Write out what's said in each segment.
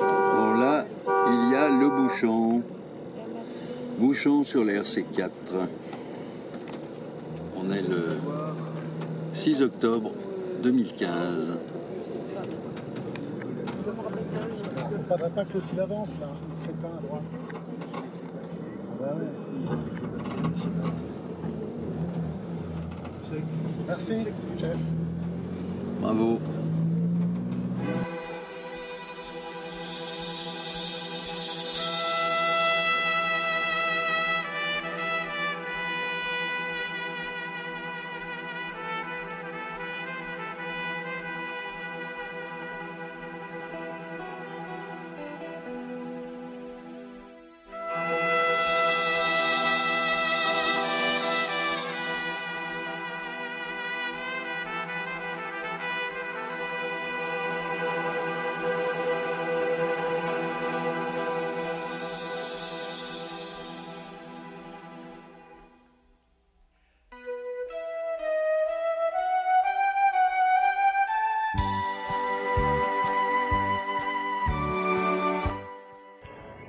Bon là, il y a le bouchon. Bouchon sur la RC4. On est le 6 octobre 2015. Il ne faudrait pas que l'autre il avance là, le crétin à droite. Ah bah ouais, si. Merci, chef. Bravo.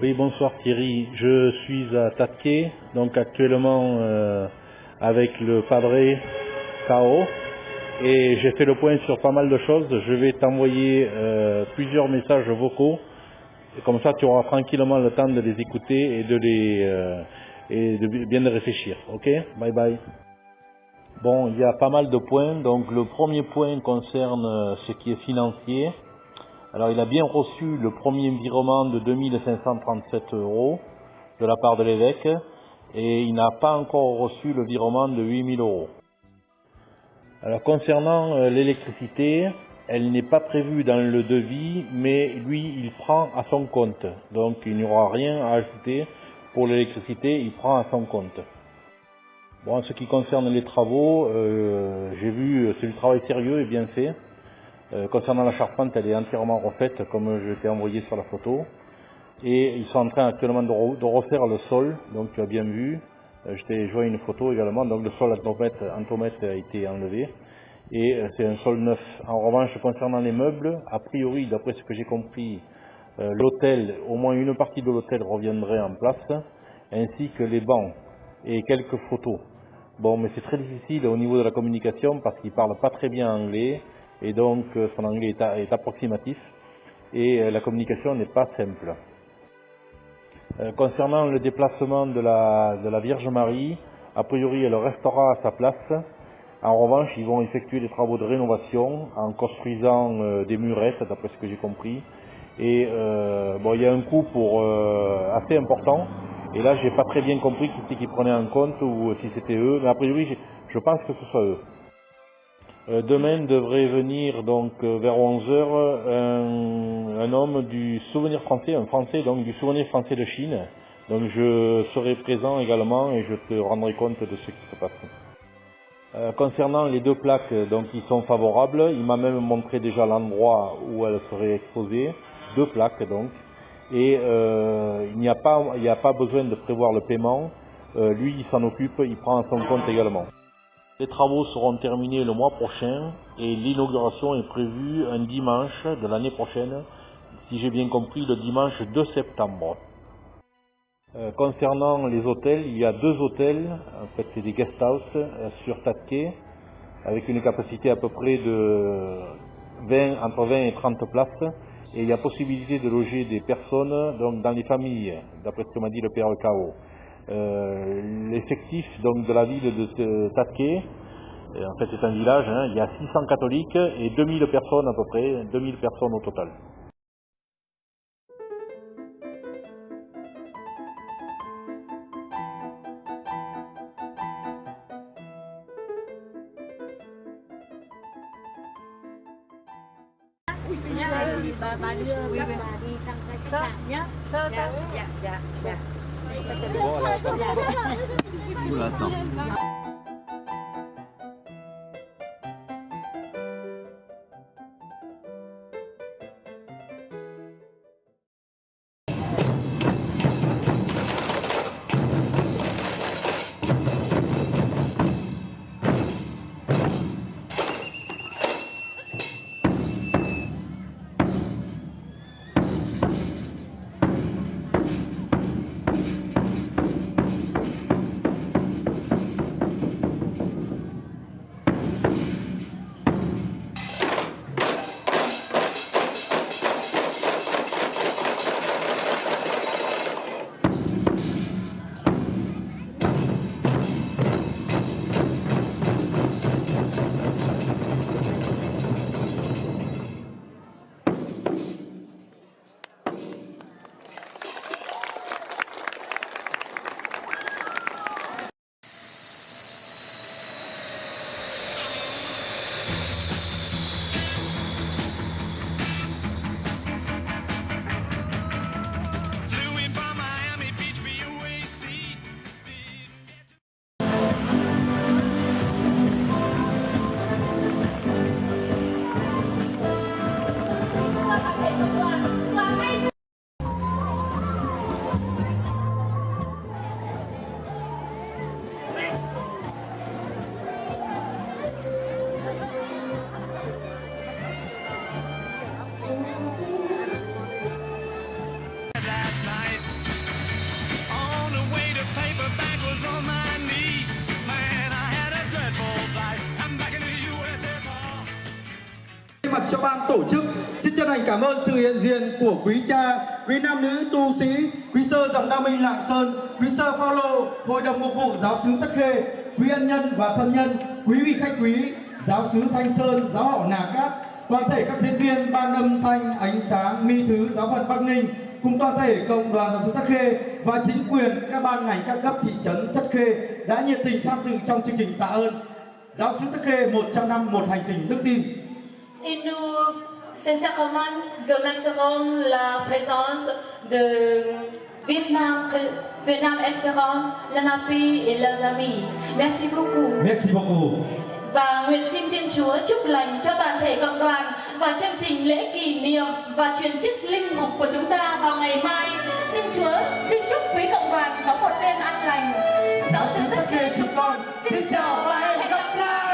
Oui, bonsoir Thierry, je suis à Tatke, donc actuellement avec le padré Kao, et j'ai fait le point sur pas mal de choses. Je vais t'envoyer plusieurs messages vocaux, et comme ça tu auras tranquillement le temps de les écouter et de bien de réfléchir. Ok, bye bye. Bon, il y a pas mal de points, donc le premier point concerne ce qui est financier. Alors il a bien reçu le premier virement de 2537 € de la part de l'évêque et il n'a pas encore reçu le virement de 8000 €. Alors concernant l'électricité, elle n'est pas prévue dans le devis, mais lui il prend à son compte. Donc il n'y aura rien à ajouter pour l'électricité, il prend à son compte. Bon, en ce qui concerne les travaux, j'ai vu, c'est du travail sérieux et bien fait. Concernant la charpente, elle est entièrement refaite comme je t'ai envoyé sur la photo. Et ils sont en train actuellement de refaire le sol, donc tu as bien vu. Je t'ai joint une photo également, donc le sol Antomètre a été enlevé. Et c'est un sol neuf. En revanche, concernant les meubles, a priori, d'après ce que j'ai compris, l'hôtel, au moins une partie de l'hôtel reviendrait en place, ainsi que les bancs et quelques photos. Bon, mais c'est très difficile au niveau de la communication parce qu'il ne parle pas très bien anglais. Et donc son anglais est approximatif et la communication n'est pas simple. Concernant le déplacement de la Vierge Marie, a priori elle restera à sa place. En revanche, ils vont effectuer des travaux de rénovation en construisant des murettes, d'après ce que j'ai compris. Et bon, il y a un coût assez important. Et là, j'ai pas très bien compris qui c'était qui prenait en compte ou si c'était eux. Mais a priori, je pense que ce soit eux. Demain devrait venir donc vers 11 h un homme du Souvenir Français, un Français donc du Souvenir Français de Chine. Donc je serai présent également et je te rendrai compte de ce qui se passe. Concernant les deux plaques, donc ils sont favorables. Il m'a même montré déjà l'endroit où elles seraient exposées. Deux plaques donc. Et il n'y a pas besoin de prévoir le paiement. Lui il s'en occupe, il prend à son compte également. Les travaux seront terminés le mois prochain et l'inauguration est prévue un dimanche de l'année prochaine, si j'ai bien compris, le dimanche 2 septembre. Concernant les hôtels, il y a deux hôtels, en fait c'est des guest house sur Tatke, avec une capacité à peu près de entre 20 et 30 places, et il y a possibilité de loger des personnes donc dans les familles, d'après ce que m'a dit le père Kao. L'effectif donc de la ville de Tatke, en fait c'est un village, hein, il y a 600 catholiques et 2000 personnes à peu près, 2000 personnes au total. Oula, attends. mặt cho ban tổ chức, xin chân thành cảm ơn sự hiện diện của quý cha, quý nam nữ tu sĩ, quý sơ dòng Đa Minh Lạng Sơn, quý sơ Phaolô, hội đồng mục vụ giáo xứ Tất Khê, quý ân nhân và thân nhân, quý vị khách quý, giáo xứ Thanh Sơn, giáo họ Nà Cát, toàn thể các diễn viên ban âm thanh, ánh sáng, mi thứ giáo phận Bắc Ninh, cùng toàn thể cộng đoàn giáo xứ Tất Khê và chính quyền các ban ngành các cấp thị trấn Tất Khê đã nhiệt tình tham dự trong chương trình tạ ơn giáo xứ Tất Khê 100 năm một hành trình đức tin. Et nous, sincèrement, remercions la présence de Vietnam Espérance, l'ANAPI et leurs amis. Merci beaucoup. Merci beaucoup. Và nguyện xin Thiên Chúa chúc lành cho toàn thể cộng đoàn và chương trình lễ kỷ niệm và truyền chức linh mục của chúng ta vào ngày mai. Xin Chúa, xin chúc quý cộng đoàn có một đêm an lành. Giáo xứ Tất Khê chúc con xin chào và hẹn gặp lại.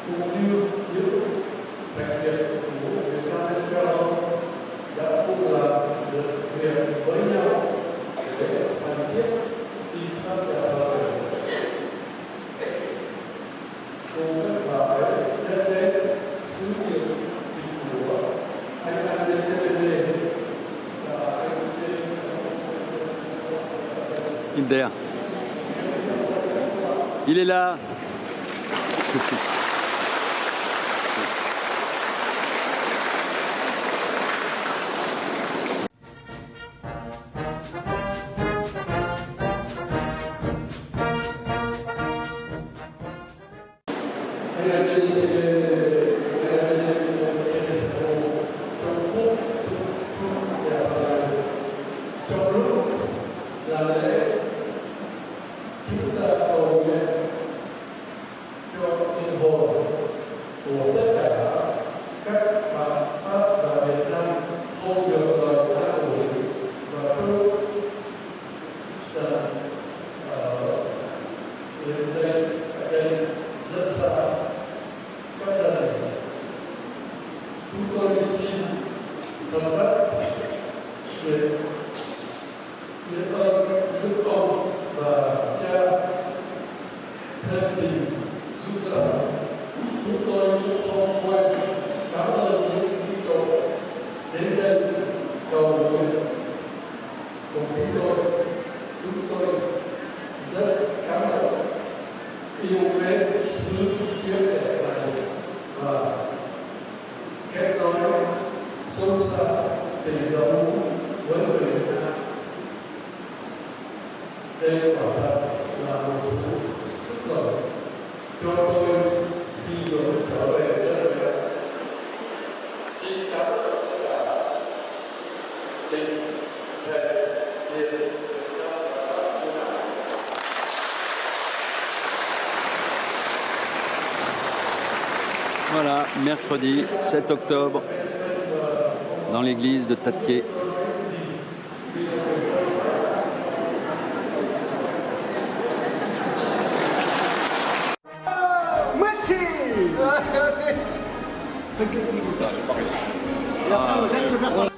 cũng như d'air. Il est là. Voilà, mercredi 7 octobre, dans l'église de Tatke. Et après, on jette le verre par